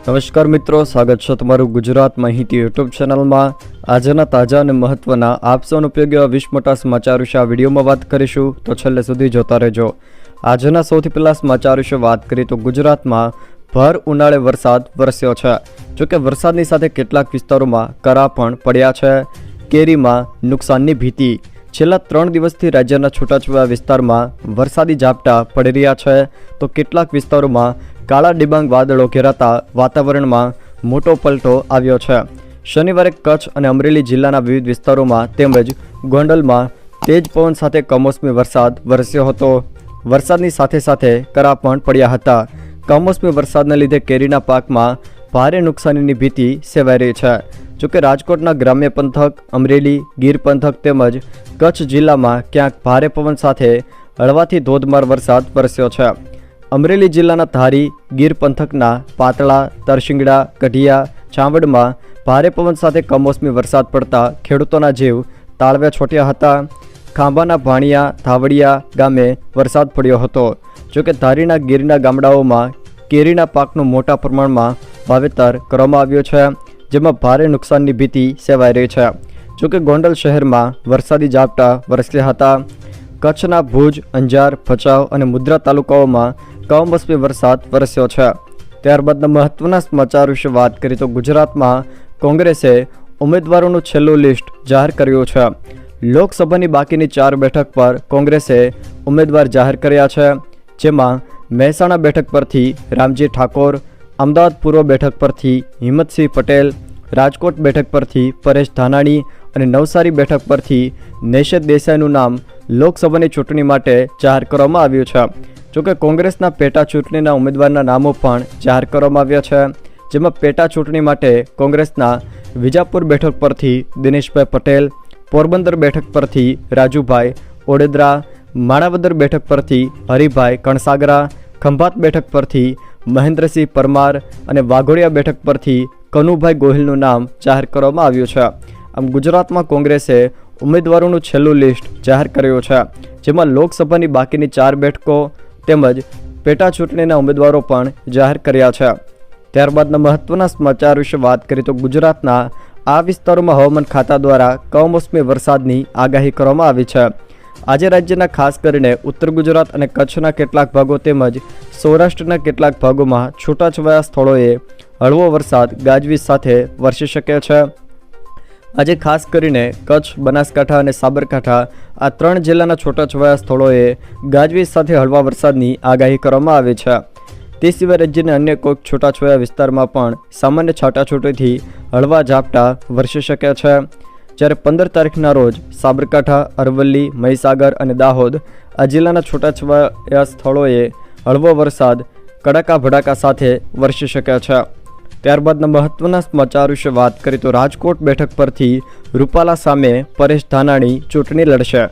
નમસ્કાર મિત્રો, સ્વાગત છે તમારું ગુજરાત માહિતી યુટ્યુબ ચેનલમાં। આજના તાજા અને મહત્વના આપ સૌને ઉપયોગી 20 મોટા સમાચાર વિશે આ વિડીયોમાં વાત કરીશું, તો છેલ્લે સુધી જોતા રહેજો। આજના સૌથી પહેલા સમાચાર વિશે વાત કરીએ તો ગુજરાતમાં ભર ઉનાળે વરસાદ વરસ્યો છે। જોકે વરસાદની સાથે કેટલાક વિસ્તારોમાં કરા પણ પડ્યા છે। કેરીમાં નુકસાનની ભીતિ। છેલ્લા 3 દિવસથી રાજ્યના છૂટાછવાયા વિસ્તારમાં વરસાદી ઝાપટા પડી રહ્યા છે, તો કેટલાક વિસ્તારોમાં કાળા ડિબાંગ વાદળો ઘેરાતા વાતાવરણમાં મોટો પલટો આવ્યો છે। શનિવારે કચ્છ અને અમરેલી જિલ્લાના વિવિધ વિસ્તારોમાં તેમજ ગોંડલમાં તેજ પવન સાથે કમોસમી વરસાદ વરસ્યો હતો। વરસાદની સાથે સાથે કરા પણ પડ્યા હતા। કમોસમી વરસાદને લીધે કેરીના પાકમાં ભારે નુકસાનીની ભીતિ સેવાઈ રહી છે। જોકે રાજકોટના ગ્રામ્ય પંથક, અમરેલી, ગીર પંથક તેમજ કચ્છ જિલ્લામાં ક્યાંક ભારે પવન સાથે હળવાથી ધોધમાર વરસાદ વરસ્યો છે। અમરેલી જિલ્લાના ધારી, ગીર પંથકના પાતળા, તરશિંગડા, કઢિયા, ચાંવડમાં ભારે પવન સાથે કમોસમી વરસાદ પડતા ખેડૂતોના જીવ તાળવે છોટ્યા હતા। ખાંભાના ભાણિયા, ધાવડિયા ગામે વરસાદ પડ્યો હતો। જોકે ધારીના ગીરના ગામડાઓમાં કેરીના પાકનું મોટા પ્રમાણમાં વાવેતર કરવામાં આવ્યું છે, જેમાં ભારે નુકસાનની ભીતિ સેવાઈ રહી છે। જોકે ગોંડલ શહેરમાં વરસાદી ઝાપટા વરસ્યા હતા। કચ્છના ભુજ, અંજાર, ભચાઉ અને મુદ્રા તાલુકાઓમાં કમોસમી વરસાદ વરસ્યો છે। ત્યારબાદના મહત્વના સમાચાર વિશે વાત કરીએ તો ગુજરાતમાં કોંગ્રેસે ઉમેદવારોનું છેલ્લું લિસ્ટ જાહેર કર્યું છે। લોકસભાની બાકીની 4 બેઠક પર કોંગ્રેસે ઉમેદવાર જાહેર કર્યા છે, જેમાં મહેસાણા બેઠક પરથી રામજી ઠાકોર, અમદાવાદ પૂર્વ બેઠક પરથી હિંમતસિંહ પટેલ, રાજકોટ બેઠક પરથી પરેશ ધાનાણી અને નવસારી બેઠક પરથી નેશદ દેસાઈનું નામ લોકસભાની ચૂંટણી માટે જાહેર કરવામાં આવ્યું છે। જોકે કોંગ્રેસના પેટા ચૂંટણીના ઉમેદવારના નામો પણ જાહેર કરવામાં આવ્યા છે, જેમાં પેટા ચૂંટણી માટે કોંગ્રેસના વિજાપુર બેઠક પરથી દિનેશભાઈ પટેલ, પોરબંદર બેઠક પરથી રાજુભાઈ ઓડેદરા, માણાવદર બેઠક પરથી હરિભાઈ કણસાગરા, ખંભાત બેઠક પરથી મહેન્દ્રસિંહ પરમાર અને વાઘોડિયા બેઠક પરથી કનુભાઈ ગોહિલનું નામ જાહેર કરવામાં આવ્યું છે। આમ ગુજરાતમાં કોંગ્રેસે ઉમેદવારોનું છેલ્લું લિસ્ટ જાહેર કર્યું છે, જેમાં લોકસભાની બાકીની 4 બેઠકો તેમજ પેટા ચૂંટણીના ઉમેદવારો પણ જાહેર કર્યા છે। ત્યારબાદના મહત્વના સમાચાર વિશે વાત કરીએ તો ગુજરાતના આ વિસ્તારોમાં હવામાન ખાતા દ્વારા કમોસમી વરસાદની આગાહી કરવામાં આવી છે। આજે રાજ્યના ખાસ કરીને ઉત્તર ગુજરાત અને કચ્છના કેટલાક ભાગો તેમજ સૌરાષ્ટ્રના કેટલાક ભાગોમાં છૂટાછવાયા સ્થળોએ હળવો વરસાદ ગાજવીજ સાથે વરસી શકે છે। આજે ખાસ કરીને કચ્છ, બનાસકાંઠા અને સાબરકાંઠા આ 3 જિલ્લાના છૂટાછવાયા સ્થળોએ ગાજવીજ સાથે હળવા વરસાદની આગાહી કરવામાં આવી છે। તે સિવાય રાજ્યના અન્ય કોઈક છૂટાછવાયા વિસ્તારમાં પણ સામાન્ય છાંટાછૂટીથી હળવા ઝાપટા વરસી શકે છે। જ્યારે 15 તારીખના રોજ સાબરકાંઠા, અરવલ્લી, મહીસાગર અને દાહોદ આ જિલ્લાના છૂટાછવાયા સ્થળોએ હળવો વરસાદ કડાકા ભડાકા સાથે વરસી શકે છે। ત્યારબાદના મહત્વના સમાચાર વિશે વાત કરીએ તો રાજકોટ બેઠક પરથી રૂપાલા સામે પરેશ ધાનાણી ચૂંટણી લડશે।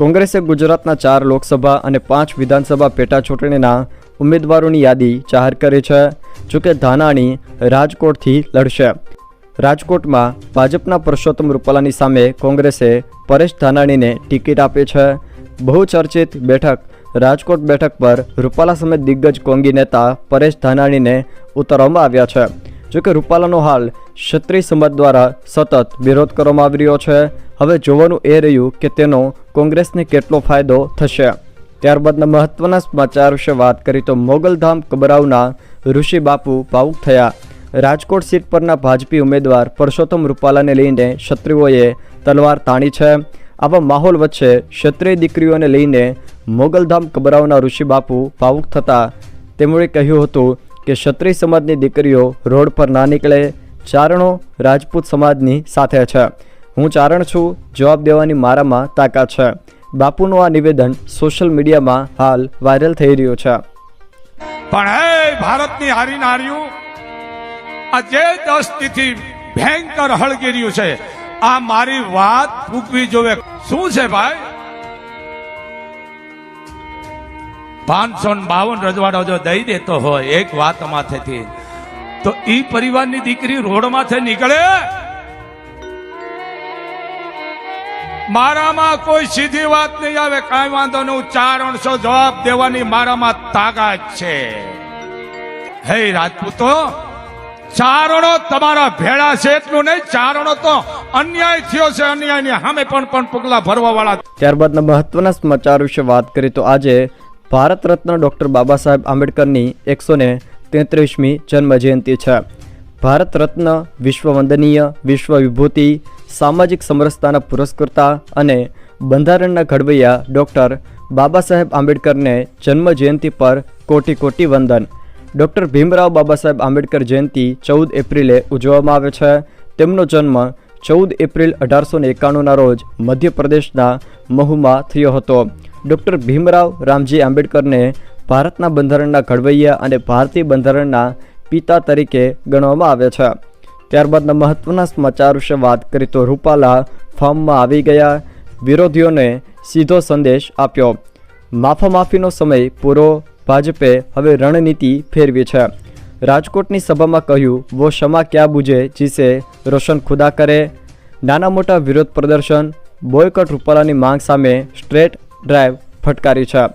કોંગ્રેસે ગુજરાતના 4 લોકસભા અને 5 વિધાનસભા પેટા ચૂંટણીના ઉમેદવારોની યાદી જાહેર કરી છે। જોકે ધાનાણી રાજકોટથી લડશે। રાજકોટમાં ભાજપના પરસોત્તમ રૂપાલાની સામે કોંગ્રેસે પરેશ ધાનાણીને ટિકિટ આપી છે। બહુચર્ચિત બેઠક રાજકોટ બેઠક પર રૂપાલા સમેત દિગ્ગજ કોંગી નેતા પરેશ ધાનાણીને ઉતારવામાં આવ્યા છે। જોકે રૂપાલાનો હાલ ક્ષત્રિય સમાજ દ્વારા સતત વિરોધ કરવામાં આવી રહ્યો છે। હવે જોવાનું એ રહ્યું કે તેનો કોંગ્રેસને કેટલો ફાયદો થશે। ત્યારબાદના મહત્વના સમાચાર વિશે વાત કરીએ તો મોગલધામ કબરાવના ઋષિ બાપુ ભાવુક થયા। રાજકોટ સીટ પરના ભાજપી ઉમેદવાર પરસોત્તમ રૂપાલાને લઈને ક્ષત્રિયોએ તલવાર તાણી છે। આવા માહોલ વચ્ચે ક્ષત્રિય દીકરીઓને લઈને મોગલધામ કબરાવના ઋષિ બાપુ ભાવુક થતા તેમણે કહ્યું હતું કે ક્ષત્રિય સમાજની દીકરીઓ રોડ પર ના નીકળે। ચારણો રાજપૂત સમાજની સાથે છે। હું ચારણ છું, જવાબ દેવાની મારામાં તાકાત છે। બાપુનું આ નિવેદન સોશિયલ મીડિયામાં હાલ વાયરલ થઈ રહ્યું છે। પણ હે ભારતની હારી નારીઓ, આ જે 10 તિથિ ભયંકર હળગી રહ્યું છે, આ મારી વાત ફૂંકવી જોવે। શું છે ભાઈ? 552 રજવાડો જો દઈ દેતો હોય એક વાત માથેથી, તો ઈ પરિવારની દીકરી રોડ માંથી નીકળે? મારામાં કોઈ સીધી વાત નહીં આવે, કાંઈ વાંધો નહીં, 400 જવાબ દેવાની મારામાં તાકાત છે। હે રાજપૂતો, ચારણો તમારા ભેળા છે એટલું નહીં, ચારણો તો અન્યાય થયો છે, અન્યાયની સામે પણ પગલા ભરવા વાળા. ત્યારબાદના મહત્વના સમાચાર વિશે વાત કરીએ તો આજે ભારત રત્ન ડૉક્ટર બાબા સાહેબ આંબેડકરની 133મી જન્મ જયંતિ છે. ભારત રત્ન વિશ્વ વંદનીય, વિશ્વ વિભૂતિ, સામાજિક સમરસતાના પુરસ્કર્તા અને બંધારણના ઘડવૈયા ડૉક્ટર બાબા સાહેબ આંબેડકરને જન્મ જયંતિ પર કોટી કોટી વંદન. ડૉક્ટર ભીમરાવ બાબા સાહેબ આંબેડકર જયંતિ 14 એપ્રિલે ઉજવવામાં આવે છે. તેમનો જન્મ 14 એપ્રિલ 1891ના રોજ મધ્યપ્રદેશના મહુમાં થયો હતો. ડૉક્ટર ભીમરાવ રામજી આંબેડકરને ભારતના બંધારણના ઘડવૈયા અને ભારતીય બંધારણના પિતા તરીકે ગણવામાં આવે છે. ત્યારબાદના મહત્વના સમાચાર વિશે વાત કરીએ તો રૂપાલા ફોર્મમાં આવી ગયા, વિરોધીઓને સીધો સંદેશ આપ્યો. માફામાફીનો સમય પૂરો, ભાજપે હવે રણનીતિ ફેરવી છે. રાજકોટની સભામાં કહ્યું, વો ક્ષમા ક્યાં બુझे જીસે રોશન ખુદા કરે. નાના મોટા વિરોધ પ્રદર્શન, બોયકોટ રૂપાલાની માંગ સામે સ્ટ્રેટ ડ્રાઈવ ફટકારી છે.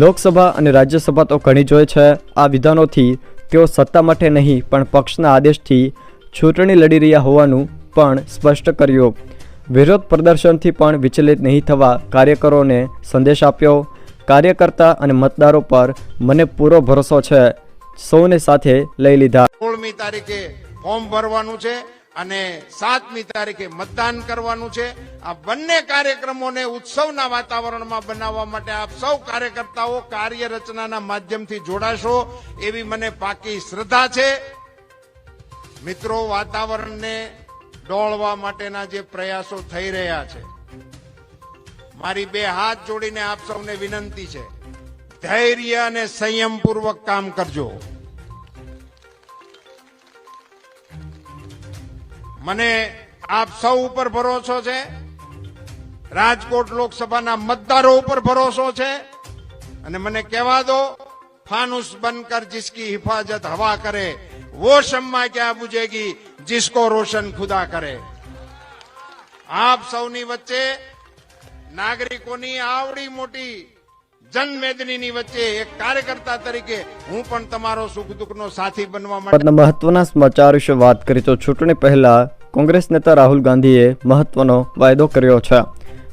લોકસભા અને રાજ્યસભા તો ઘણી જોઈ છે. આ વિધાનોથી તેઓ સત્તા માટે નહીં પણ પક્ષના આદેશથી ચૂંટણી લડી રહ્યા હોવાનું પણ સ્પષ્ટ કર્યું. વિરોધ પ્રદર્શનથી પણ વિચલિત નહીં થવા કાર્યકરોને સંદેશ આપ્યો. કાર્યકર્તા અને મતદારો પર મને પૂરો ભરોસો છે, સૌને સાથે લઈ લીધા. 16મી તારીખે ફોર્મ ભરવાનું છે અને 7મી તારીખે મતદાન કરવાનું છે. આ બંને કાર્યક્રમોને ઉત્સવના વાતાવરણમાં બનાવવા માટે આપ સૌ કાર્યકર્તાઓ કાર્ય રચનાના માધ્યમથી જોડાશો એવી મને પાકી શ્રદ્ધા છે. મિત્રો, વાતાવરણને ડોળવા માટેના જે પ્રયાસો થઈ રહ્યા છે, મારી બે હાથ જોડીને આપ સૌને વિનંતી છે, ધૈર્ય અને સંયમપૂર્વક કામ કરજો. મને આપ સૌ ઉપર ભરોસો છે, રાજકોટ લોકસભાના મતદારો ઉપર ભરોસો છે અને મને કહેવા દો, ફાનુસ બનકર जिसकी हिफाजत हवा करे वो शम्मा क्या बुझेगी जिसको रोशन खुदा करे. આપ સૌની વચ્ચે નાગરિકોની આવડી મોટી જનમેદનીની વચ્ચે એક કાર્યકર્તા તરીકે હું પણ તમારો સુખ દુઃખનો સાથી બનવા માટે. મહત્વના સમાચાર વિશે વાત કરીએ તો ચૂંટણી પહેલા કોંગ્રેસ નેતા રાહુલ ગાંધીએ મહત્વનો વાયદો કર્યો છે.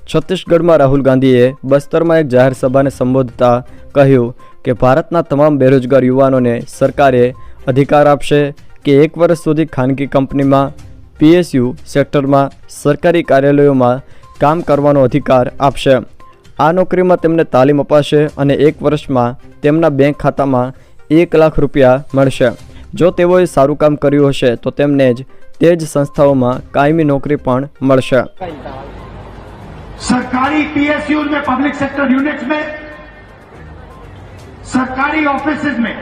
છત્તીસગઢમાં રાહુલ ગાંધીએ બસ્તરમાં એક જાહેર સભાને સંબોધતા કહ્યું કે ભારતના તમામ બેરોજગાર યુવાનોને સરકારે અધિકાર આપશે કે 1 વર્ષ સુધી ખાનગી કંપનીમાં, PSU સેક્ટરમાં, સરકારી કાર્યાલયોમાં કામ કરવાનો અધિકાર આપશે. આ નોકરીમાં તેમને તાલીમ અપાશે અને 1 વર્ષમાં તેમના બેંક ખાતામાં 1 લાખ રૂપિયા મળશે. જો તેઓએ સારું કામ કર્યું હશે તો તેમને જ તે જ સંસ્થાઓમાં કાયમી નોકરી પણ મળશે. सरकारी PSU में, पब्लिक सेक्टर यूनिट्स में, सरकारी ऑफिसेज में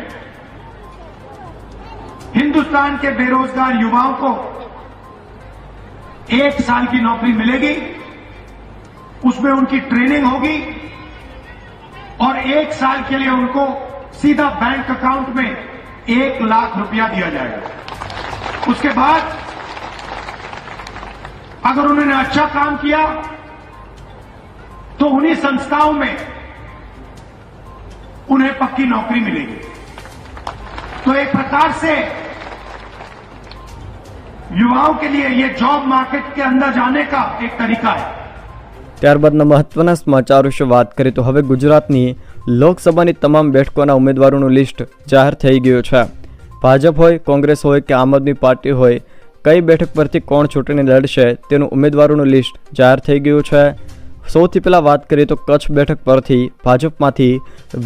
हिंदुस्तान के बेरोजगार युवाओं को 1 साल की नौकरी मिलेगी. उसमें उनकी ट्रेनिंग होगी और 1 साल के लिए उनको सीधा बैंक अकाउंट में 1 लाख रुपया दिया जाएगा. उसके बाद अगर उन्होंने अच्छा काम किया तो उन्हीं संस्थाओं में उन्हें पक्की नौकरी मिलेगी. तो एक प्रकार से युवाओं के लिए ये जॉब मार्केट के अंदर जाने का एक तरीका है. ત્યારબાદના મહત્વના સમાચાર વિશે વાત કરીએ તો હવે ગુજરાતની લોકસભાની તમામ બેઠકોના ઉમેદવારોનું લિસ્ટ જાહેર થઈ ગયું છે. ભાજપ હોય, કોંગ્રેસ હોય કે આમ આદમી પાર્ટી હોય, કઈ બેઠક પરથી કોણ ચૂંટણી લડશે તેનું ઉમેદવારોનું લિસ્ટ જાહેર થઈ ગયું છે. સૌથી પહેલાં વાત કરીએ તો કચ્છ બેઠક પરથી ભાજપમાંથી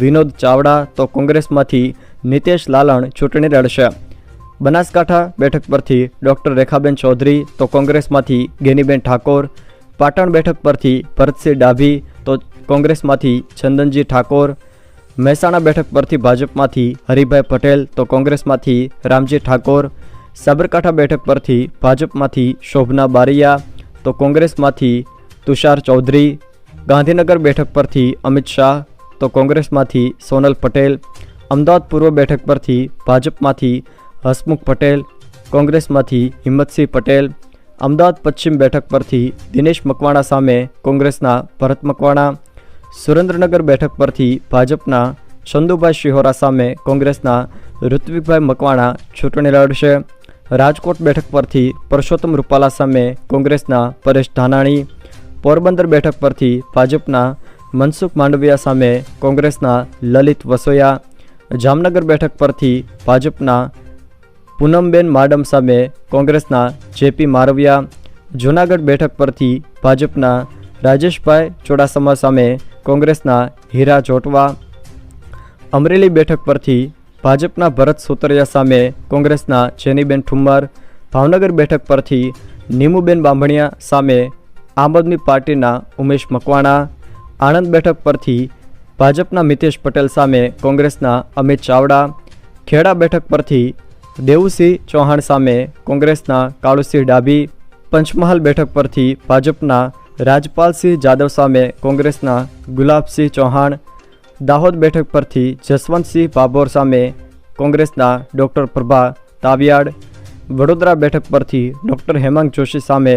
વિનોદ ચાવડા તો કોંગ્રેસમાંથી નિતેશ લાલણ ચૂંટણી લડશે. બનાસકાંઠા બેઠક પરથી ડૉક્ટર રેખાબેન ચૌધરી તો કોંગ્રેસમાંથી ગેનીબેન ઠાકોર. પાટણ બેઠક પરથી ભરતસિંહ ડાભી તો કોંગ્રેસમાંથી ચંદનજી ઠાકોર. મહેસાણા બેઠક પરથી ભાજપમાંથી હરિભાઈ પટેલ તો કોંગ્રેસમાંથી રામજી ઠાકોર. સાબરકાંઠા બેઠક પરથી ભાજપમાંથી શોભના બારૈયા તો કોંગ્રેસમાંથી તુષાર ચૌધરી. ગાંધીનગર બેઠક પરથી અમિત શાહ તો કોંગ્રેસમાંથી સોનલ પટેલ. અમદાવાદ પૂર્વ બેઠક પરથી ભાજપમાંથી હસમુખ પટેલ, કોંગ્રેસમાંથી હિંમતસિંહ પટેલ. અમદાવાદ પશ્ચિમ બેઠક પરથી દિનેશ મકવાણા સામે કોંગ્રેસના ભરત મકવાણા. સુરેન્દ્રનગર બેઠક પરથી ભાજપના ચંદુભાઈ શિહોરા સામે કોંગ્રેસના ઋત્વિકભાઈ મકવાણા ચૂંટણી લડશે. રાજકોટ બેઠક પરથી પરસોત્તમ રૂપાલા સામે કોંગ્રેસના પરેશ ધાનાણી, પોરબંદર બેઠક પરથી ભાજપના મનસુખ માંડવિયા સામે કોંગ્રેસના લલિત વસોયા, જામનગર બેઠક પરથી ભાજપના પૂનમબેન માડમ સામે કોંગ્રેસના જેપી મારવિયા, જૂનાગઢ બેઠક પરથી ભાજપના રાજેશભાઈ ચોડાસમા સામે કોંગ્રેસના હીરા જોટવા, અમરેલી બેઠક પરથી ભાજપના ભરત સુતરિયા સામે કોંગ્રેસના જેનીબેન ઠુમ્મર, ભાવનગર બેઠક પરથી નીમુબેન બાંભણિયા સામે આમ આદમી પાર્ટીના ઉમેશ મકવાણા, આણંદ બેઠક પરથી ભાજપના મિતેશ પટેલ સામે કોંગ્રેસના અમિત ચાવડા, ખેડા બેઠક પરથી દેવુસિંહ ચૌહાણ સામે કોંગ્રેસના કાળુસિંહ ડાભી, પંચમહાલ બેઠક પરથી ભાજપના રાજપાલસિંહ જાદવ સામે કોંગ્રેસના ગુલાબસિંહ ચૌહાણ, દાહોદ બેઠક પરથી જસવંતસિંહ ભાભોર સામે કોંગ્રેસના ડૉક્ટર પ્રભા તાવિયાડ, વડોદરા બેઠક પરથી ડૉક્ટર હેમાંગ જોશી સામે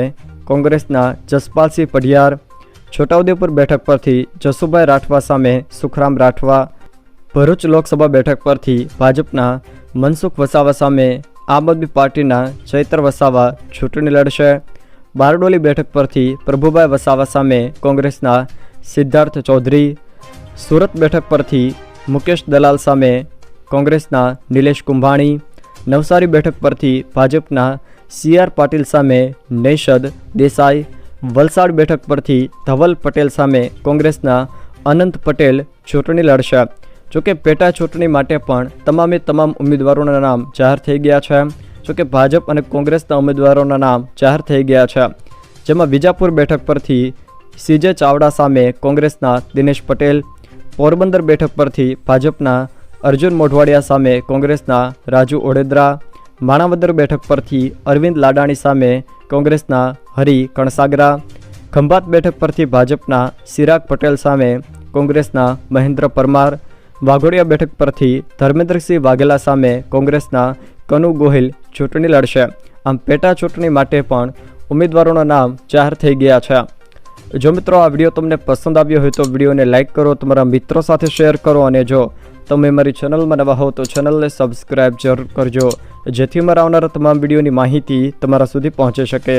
કોંગ્રેસના જસપાલસિંહ પઢિયાર, છોટાઉદેપુર બેઠક પરથી જસુભાઈ રાઠવા સામે સુખરામ રાઠવા, ભરૂચ લોકસભા બેઠક પરથી ભાજપના મનસુખ વસાવા સામે આમ આદમી પાર્ટીના ચૈત્ર વસાવા ચૂંટણી લડશે, બારડોલી બેઠક પરથી પ્રભુભાઈ વસાવા સામે કોંગ્રેસના સિદ્ધાર્થ ચૌધરી, સુરત બેઠક પરથી મુકેશ દલાલ સામે કોંગ્રેસના નિલેશ કુંભાણી, નવસારી બેઠક પરથી ભાજપના CR પાટીલ સામે નૈષદ દેસાઈ, વલસાડ બેઠક પરથી ધવલ પટેલ સામે કોંગ્રેસના અનંત પટેલ ચૂંટણી લડશે. જોકે પેટા ચૂંટણી માટે પણ તમામે તમામ ઉમેદવારોના નામ જાહેર થઈ ગયા છે. જોકે ભાજપ અને કોંગ્રેસના ઉમેદવારોના નામ જાહેર થઈ ગયા છે, જેમાં વિજાપુર બેઠક પરથી CJ ચાવડા સામે કોંગ્રેસના દિનેશ પટેલ, પોરબંદર બેઠક પરથી ભાજપના અર્જુન મોઢવાડિયા સામે કોંગ્રેસના રાજુ ઓડેદરા, માણાવદર બેઠક પરથી અરવિંદ લાડાણી સામે કોંગ્રેસના હરી કણસાગરા, ખંભાત બેઠક પરથી ભાજપના ચિરાગ પટેલ સામે કોંગ્રેસના મહેન્દ્ર પરમાર, વાઘોડિયા બેઠક પરથી ધર્મેન્દ્રસિંહ વાઘેલા સામે કોંગ્રેસના કનુ ગોહિલ ચૂંટણી લડશે. આમ પેટા ચૂંટણી માટે પણ ઉમેદવારોના નામ જાહેર થઈ ગયા છે. જો મિત્રો આ વિડીયો તમને પસંદ આવ્યો હોય તો વિડીયોને લાઇક કરો, તમારા મિત્રો સાથે શેર કરો, અને જો તમે મારી ચેનલમાં નવા હો તો ચેનલને સબસ્ક્રાઈબ જરૂર કરજો, જેથી મારા આવનારા તમામ વિડીયોની માહિતી તમારા સુધી પહોંચી શકે.